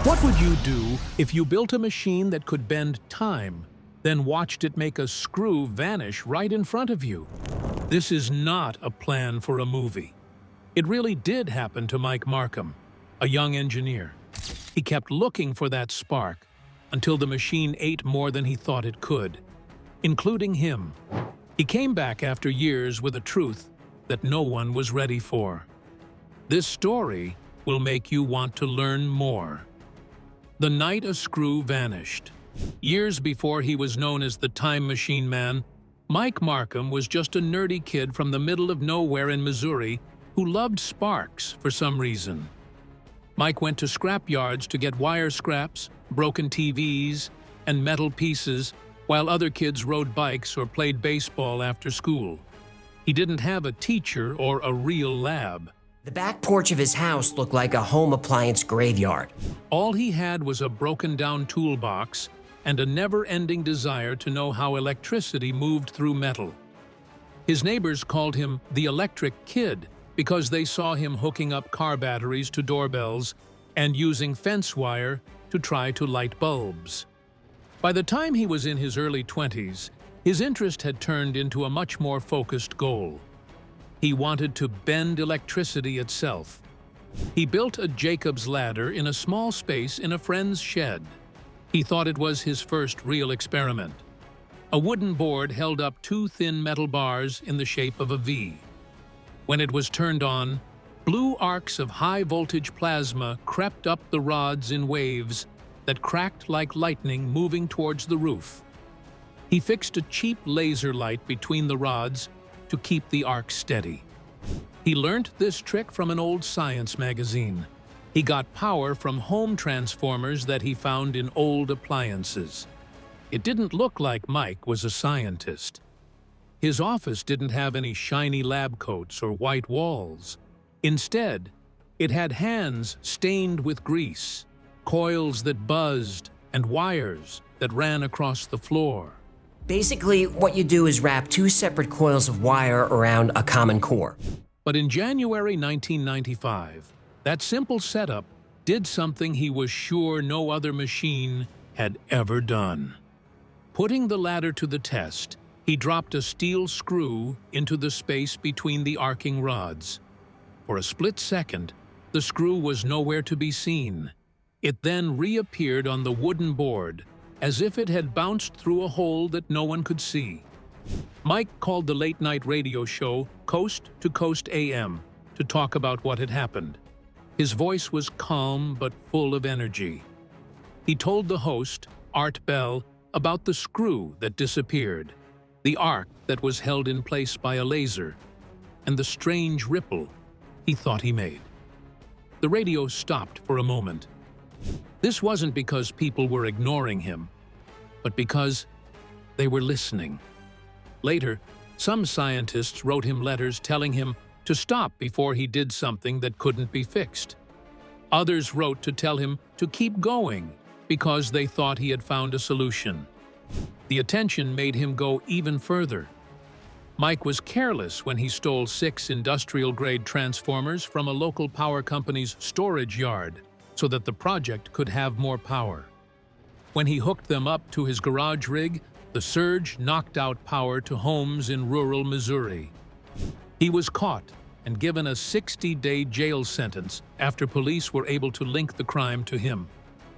What would you do if you built a machine that could bend time, then watched it make a screw vanish right in front of you? This is not a plan for a movie. It really did happen to Mike Markham, a young engineer. He kept looking for that spark until the machine ate more than he thought it could, including him. He came back after years with a truth that no one was ready for. This story will make you want to learn more. The night a screw vanished. Years before he was known as the Time Machine Man, Mike Markham was just a nerdy kid from the middle of nowhere in Missouri who loved sparks for some reason. Mike went to scrap yards to get wire scraps, broken TVs, and metal pieces, while other kids rode bikes or played baseball after school. He didn't have a teacher or a real lab. The back porch of his house looked like a home appliance graveyard. All he had was a broken-down toolbox and a never-ending desire to know how electricity moved through metal. His neighbors called him the Electric Kid because they saw him hooking up car batteries to doorbells and using fence wire to try to light bulbs. By the time he was in his early 20s, his interest had turned into a much more focused goal. He wanted to bend electricity itself. He built a Jacob's ladder in a small space in a friend's shed. He thought it was his first real experiment. A wooden board held up two thin metal bars in the shape of a V. When it was turned on, blue arcs of high-voltage plasma crept up the rods in waves that cracked like lightning moving towards the roof. He fixed a cheap laser light between the rods to keep the arc steady. He learned this trick from an old science magazine. He got power from home transformers that he found in old appliances. It didn't look like Mike was a scientist. His office didn't have any shiny lab coats or white walls. Instead, it had hands stained with grease, coils that buzzed, and wires that ran across the floor. Basically, what you do is wrap two separate coils of wire around a common core. But in January 1995, that simple setup did something he was sure no other machine had ever done. Putting the ladder to the test, he dropped a steel screw into the space between the arcing rods. For a split second, the screw was nowhere to be seen. It then reappeared on the wooden board, as if it had bounced through a hole that no one could see. Mike called the late-night radio show Coast to Coast AM to talk about what had happened. His voice was calm but full of energy. He told the host, Art Bell, about the screw that disappeared, the arc that was held in place by a laser, and the strange ripple he thought he made. The radio stopped for a moment. This wasn't because people were ignoring him, but because they were listening. Later, some scientists wrote him letters telling him to stop before he did something that couldn't be fixed. Others wrote to tell him to keep going because they thought he had found a solution. The attention made him go even further. Mike was careless when he stole 6 industrial-grade transformers from a local power company's storage yard so that the project could have more power. When he hooked them up to his garage rig, the surge knocked out power to homes in rural Missouri. He was caught and given a 60-day jail sentence after police were able to link the crime to him.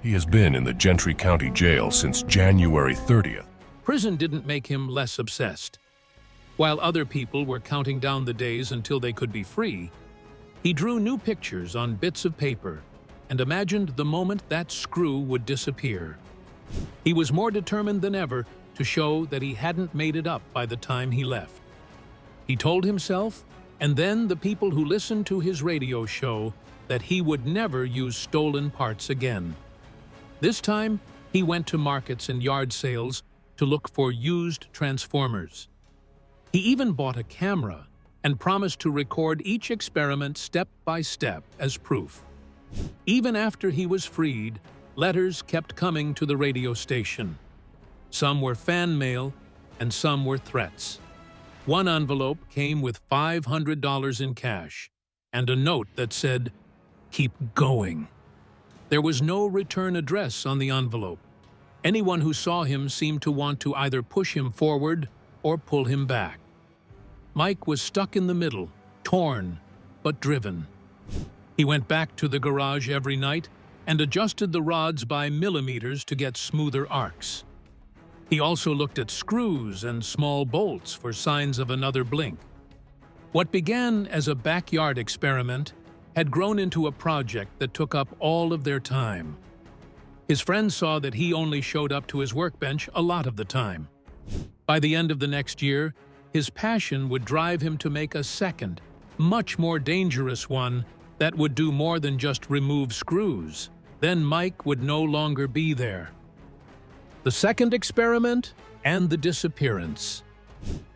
He has been in the Gentry County Jail since January 30th. Prison didn't make him less obsessed. While other people were counting down the days until they could be free, he drew new pictures on bits of paper and imagined the moment that screw would disappear. He was more determined than ever to show that he hadn't made it up by the time he left. He told himself, and then the people who listened to his radio show, that he would never use stolen parts again. This time, he went to markets and yard sales to look for used transformers. He even bought a camera and promised to record each experiment step by step as proof. Even after he was freed, letters kept coming to the radio station. Some were fan mail and some were threats. One envelope came with $500 in cash and a note that said, "Keep going." There was no return address on the envelope. Anyone who saw him seemed to want to either push him forward or pull him back. Mike was stuck in the middle, torn, but driven. He went back to the garage every night and adjusted the rods by millimeters to get smoother arcs. He also looked at screws and small bolts for signs of another blink. What began as a backyard experiment had grown into a project that took up all of their time. His friends saw that he only showed up to his workbench a lot of the time. By the end of the next year, his passion would drive him to make a second, much more dangerous one that would do more than just remove screws. Then Mike would no longer be there. The second experiment and the disappearance.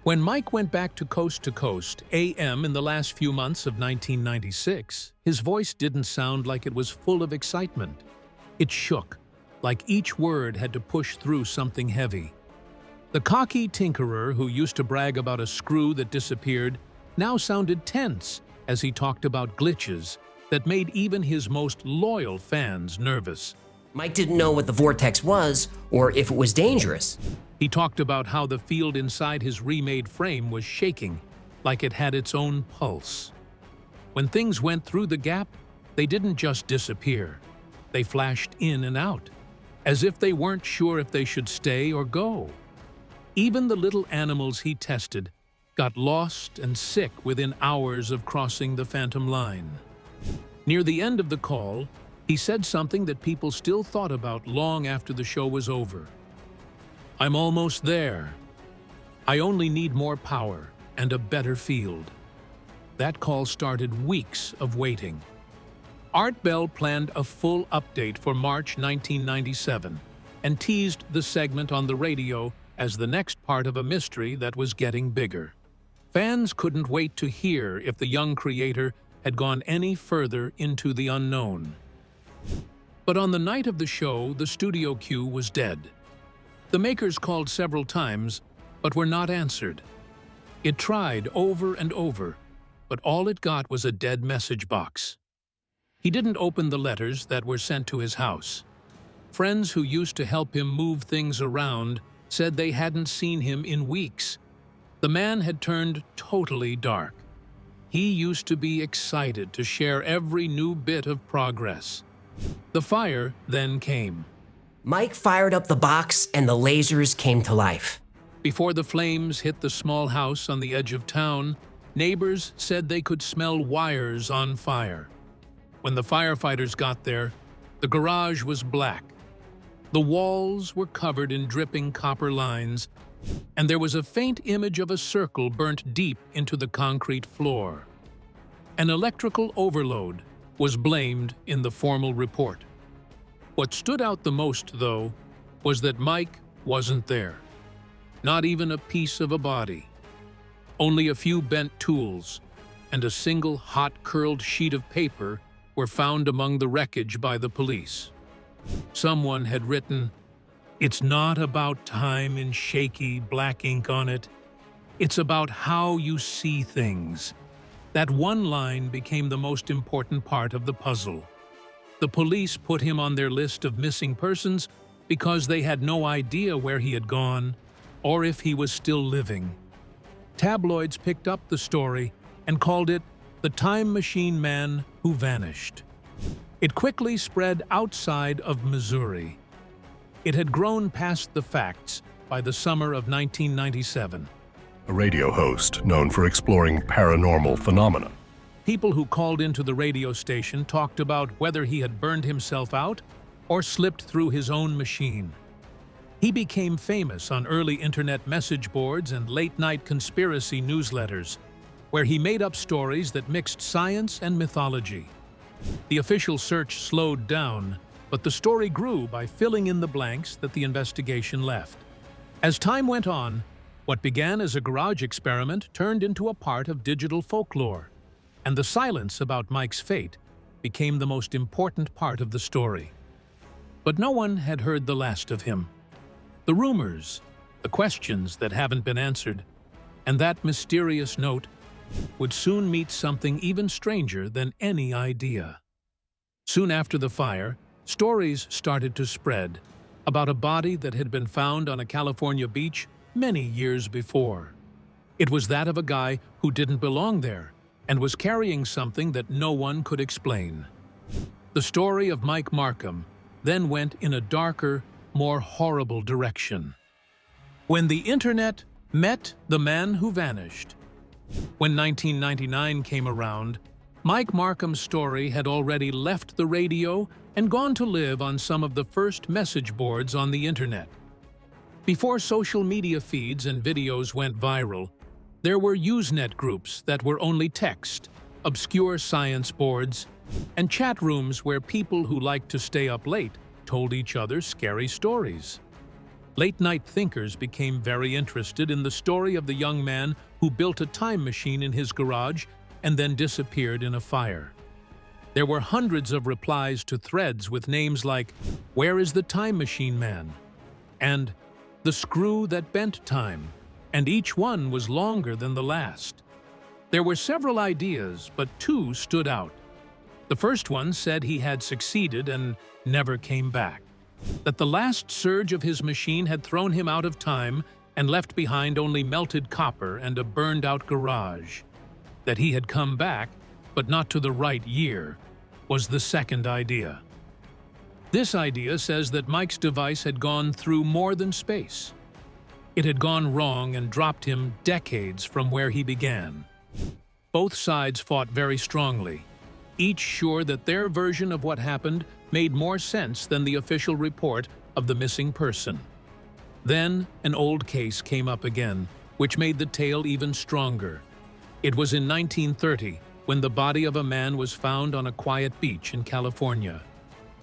When Mike went back to Coast AM in the last few months of 1996, his voice didn't sound like it was full of excitement. It shook, like each word had to push through something heavy. The cocky tinkerer who used to brag about a screw that disappeared now sounded tense as he talked about glitches that made even his most loyal fans nervous. Mike didn't know what the vortex was or if it was dangerous. He talked about how the field inside his remade frame was shaking, like it had its own pulse. When things went through the gap, they didn't just disappear. They flashed in and out, as if they weren't sure if they should stay or go. Even the little animals he tested got lost and sick within hours of crossing the phantom line. Near the end of the call, he said something that people still thought about long after the show was over. "I'm almost there. I only need more power and a better field." That call started weeks of waiting. Art Bell planned a full update for March 1997 and teased the segment on the radio as the next part of a mystery that was getting bigger. Fans couldn't wait to hear if the young creator had gone any further into the unknown. But on the night of the show, the studio queue was dead. The makers called several times, but were not answered. It tried over and over, but all it got was a dead message box. He didn't open the letters that were sent to his house. Friends who used to help him move things around said they hadn't seen him in weeks. The man had turned totally dark. He used to be excited to share every new bit of progress. The fire then came. Mike fired up the box and the lasers came to life. Before the flames hit the small house on the edge of town, neighbors said they could smell wires on fire. When the firefighters got there, the garage was black. The walls were covered in dripping copper lines, and there was a faint image of a circle burnt deep into the concrete floor. An electrical overload was blamed in the formal report. What stood out the most, though, was that Mike wasn't there. Not even a piece of a body. Only a few bent tools and a single hot-curled sheet of paper were found among the wreckage by the police. Someone had written, "It's not about time," in shaky black ink on it. "It's about how you see things." That one line became the most important part of the puzzle. The police put him on their list of missing persons because they had no idea where he had gone or if he was still living. Tabloids picked up the story and called it "The Time Machine Man Who Vanished." It quickly spread outside of Missouri. It had grown past the facts by the summer of 1997. A radio host known for exploring paranormal phenomena. People who called into the radio station talked about whether he had burned himself out or slipped through his own machine. He became famous on early internet message boards and late-night conspiracy newsletters, where he made up stories that mixed science and mythology. The official search slowed down, but the story grew by filling in the blanks that the investigation left. As time went on, what began as a garage experiment turned into a part of digital folklore, and the silence about Mike's fate became the most important part of the story. But no one had heard the last of him. The rumors, the questions that haven't been answered, and that mysterious note would soon meet something even stranger than any idea. Soon after the fire, stories started to spread about a body that had been found on a California beach many years before. It was that of a guy who didn't belong there and was carrying something that no one could explain. The story of Mike Markham then went in a darker, more horrible direction. When the internet met the man who vanished. When 1999 came around, Mike Markham's story had already left the radio and gone to live on some of the first message boards on the internet. Before social media feeds and videos went viral, there were Usenet groups that were only text, obscure science boards, and chat rooms where people who liked to stay up late told each other scary stories. Late-night thinkers became very interested in the story of the young man who built a time machine in his garage and then disappeared in a fire. There were hundreds of replies to threads with names like, "Where is the time machine man?" and "The screw that bent time," and each one was longer than the last. There were several ideas, but two stood out. The first one said he had succeeded and never came back, that the last surge of his machine had thrown him out of time and left behind only melted copper and a burned-out garage. That he had come back, but not to the right year, was the second idea. This idea says that Mike's device had gone through more than space. It had gone wrong and dropped him decades from where he began. Both sides fought very strongly, each sure that their version of what happened made more sense than the official report of the missing person. Then, an old case came up again, which made the tale even stronger. It was in 1930 when the body of a man was found on a quiet beach in California.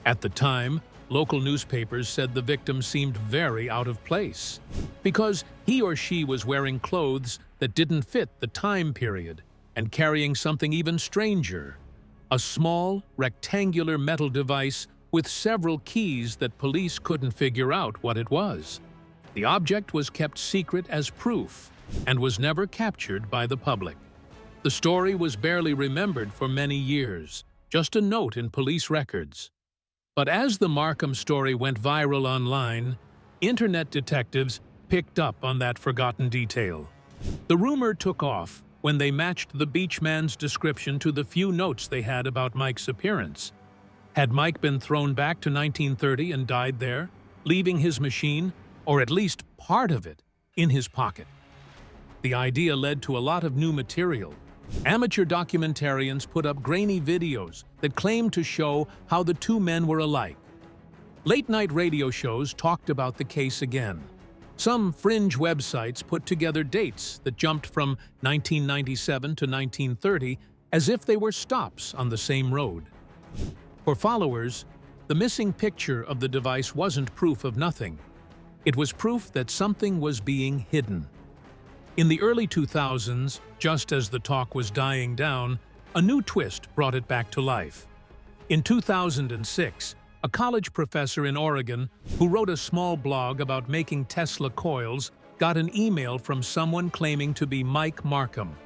At the time, local newspapers said the victim seemed very out of place because he or she was wearing clothes that didn't fit the time period and carrying something even stranger, a small, rectangular metal device with several keys that police couldn't figure out what it was. The object was kept secret as proof and was never captured by the public. The story was barely remembered for many years, just a note in police records. But as the Markham story went viral online, internet detectives picked up on that forgotten detail. The rumor took off when they matched the beachman's description to the few notes they had about Mike's appearance. Had Mike been thrown back to 1930 and died there, leaving his machine, or at least part of it, in his pocket? The idea led to a lot of new material. Amateur documentarians put up grainy videos that claimed to show how the two men were alike. Late-night radio shows talked about the case again. Some fringe websites put together dates that jumped from 1997 to 1930 as if they were stops on the same road. For followers, the missing picture of the device wasn't proof of nothing. It was proof that something was being hidden. In the early 2000s, just as the talk was dying down, a new twist brought it back to life. In 2006, a college professor in Oregon who wrote a small blog about making Tesla coils got an email from someone claiming to be Mike Markham.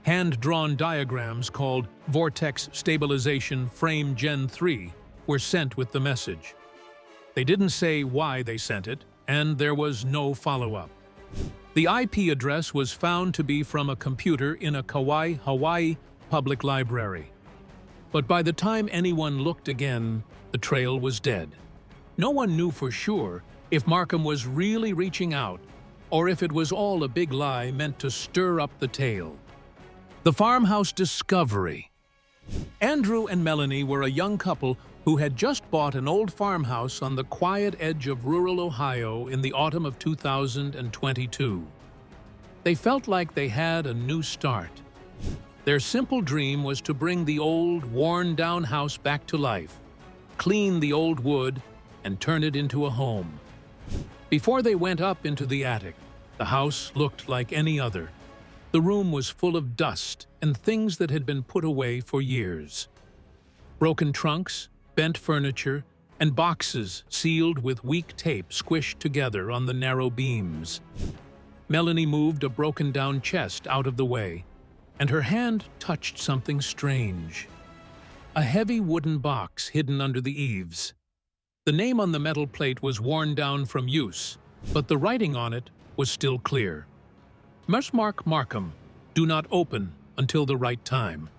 Hand-drawn diagrams called Vortex Stabilization Frame Gen 3 were sent with the message. They didn't say why they sent it, and there was no follow-up. The IP address was found to be from a computer in a Kauai, Hawaii public library. But by the time anyone looked again, the trail was dead. No one knew for sure if Markham was really reaching out or if it was all a big lie meant to stir up the tale. The farmhouse discovery. Andrew and Melanie were a young couple who had just bought an old farmhouse on the quiet edge of rural Ohio in the autumn of 2022. They felt like they had a new start. Their simple dream was to bring the old, worn-down house back to life, clean the old wood, and turn it into a home. Before they went up into the attic, the house looked like any other. The room was full of dust and things that had been put away for years. Broken trunks, bent furniture, and boxes sealed with weak tape squished together on the narrow beams. Melanie moved a broken-down chest out of the way, and her hand touched something strange. a heavy wooden box hidden under the eaves. The name on the metal plate was worn down from use, but the writing on it was still clear. Mike Markham, do not open until the right time.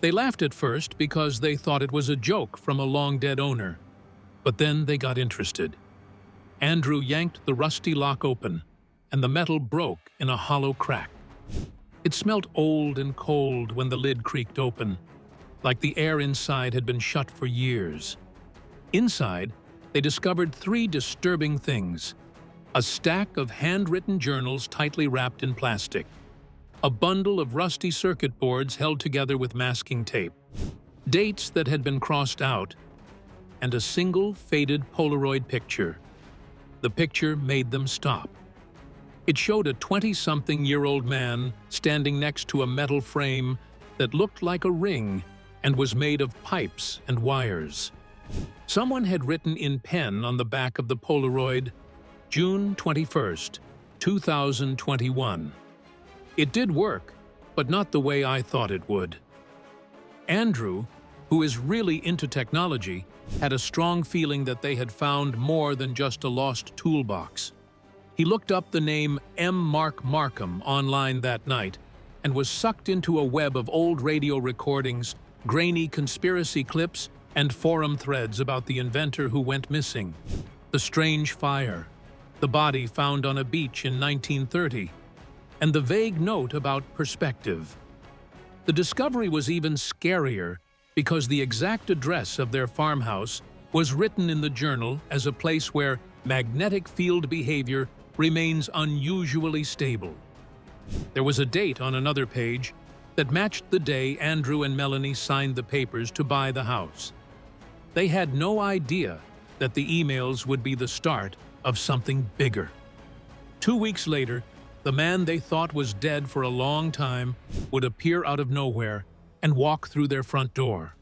They laughed at first because they thought it was a joke from a long-dead owner, but then they got interested. Andrew yanked the rusty lock open, and the metal broke in a hollow crack. It smelt old and cold when the lid creaked open, like the air inside had been shut for years. Inside, they discovered three disturbing things: a stack of handwritten journals tightly wrapped in plastic, a bundle of rusty circuit boards held together with masking tape, dates that had been crossed out, and a single faded Polaroid picture. The picture made them stop. It showed a 20-something-year-old man standing next to a metal frame that looked like a ring and was made of pipes and wires. Someone had written in pen on the back of the Polaroid, June 21st, 2021. It did work, but not the way I thought it would. Andrew, who is really into technology, had a strong feeling that they had found more than just a lost toolbox. He looked up the name Mike Markham online that night and was sucked into a web of old radio recordings, grainy conspiracy clips, and forum threads about the inventor who went missing, the strange fire, the body found on a beach in 1930, and the vague note about perspective. The discovery was even scarier because the exact address of their farmhouse was written in the journal as a place where magnetic field behavior remains unusually stable. There was a date on another page that matched the day Andrew and Melanie signed the papers to buy the house. They had no idea that the emails would be the start of something bigger. 2 weeks later, the man they thought was dead for a long time would appear out of nowhere and walk through their front door.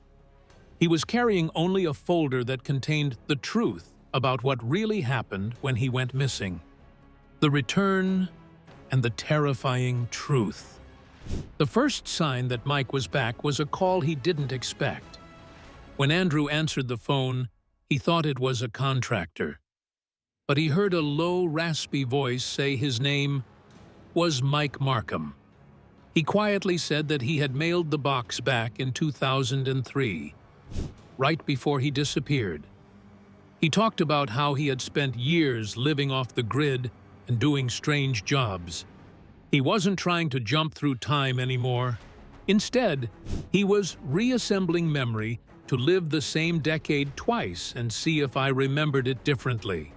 He was carrying only a folder that contained the truth about what really happened when he went missing. The return and the terrifying truth. The first sign that Mike was back was a call he didn't expect. When Andrew answered the phone, he thought it was a contractor. But he heard a low, raspy voice say his name was Mike Markham. He quietly said that he had mailed the box back in 2003, right before he disappeared. He talked about how he had spent years living off the grid and doing strange jobs. He wasn't trying to jump through time anymore. Instead, he was reassembling memory to live the same decade twice and see if I remembered it differently.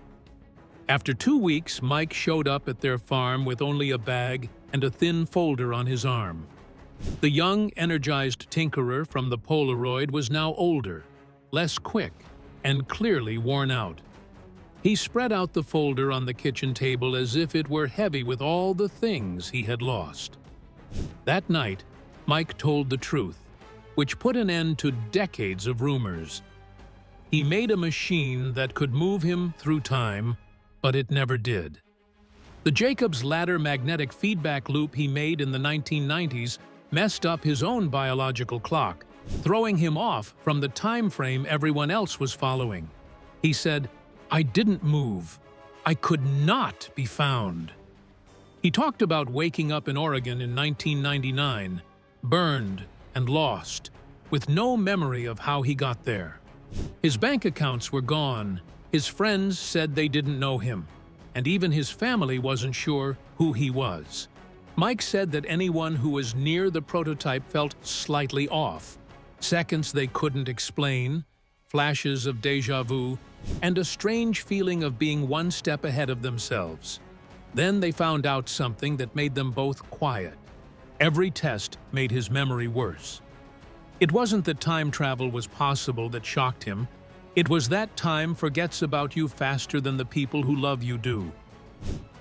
After 2 weeks, Mike showed up at their farm with only a bag and a thin folder on his arm. The young, energized tinkerer from the Polaroid was now older, less quick, and clearly worn out. He spread out the folder on the kitchen table as if it were heavy with all the things he had lost. That night, Mike told the truth, which put an end to decades of rumors. He made a machine that could move him through time, but it never did. The Jacob's ladder magnetic feedback loop he made in the 1990s messed up his own biological clock, throwing him off from the time frame everyone else was following. He said, "I didn't move. I could not be found." He talked about waking up in Oregon in 1999, burned and lost, with no memory of how he got there. His bank accounts were gone, his friends said they didn't know him, and even his family wasn't sure who he was. Mike said that anyone who was near the prototype felt slightly off, seconds they couldn't explain, flashes of déjà vu, and a strange feeling of being one step ahead of themselves. Then they found out something that made them both quiet. Every test made his memory worse. It wasn't that time travel was possible that shocked him. It was that time forgets about you faster than the people who love you do.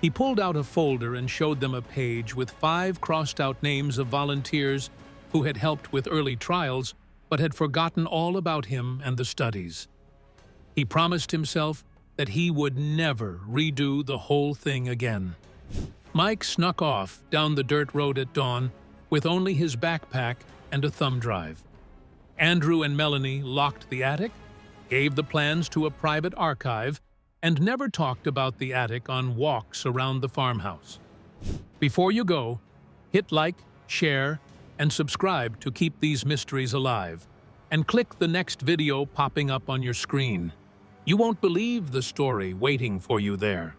He pulled out a folder and showed them a page with 5 crossed-out names of volunteers who had helped with early trials but had forgotten all about him and the studies. He promised himself that he would never redo the whole thing again. Mike snuck off down the dirt road at dawn with only his backpack and a thumb drive. Andrew and Melanie locked the attic, gave the plans to a private archive, and never talked about the attic on walks around the farmhouse. Before you go, hit like, share, and subscribe to keep these mysteries alive, and click the next video popping up on your screen. You won't believe the story waiting for you there.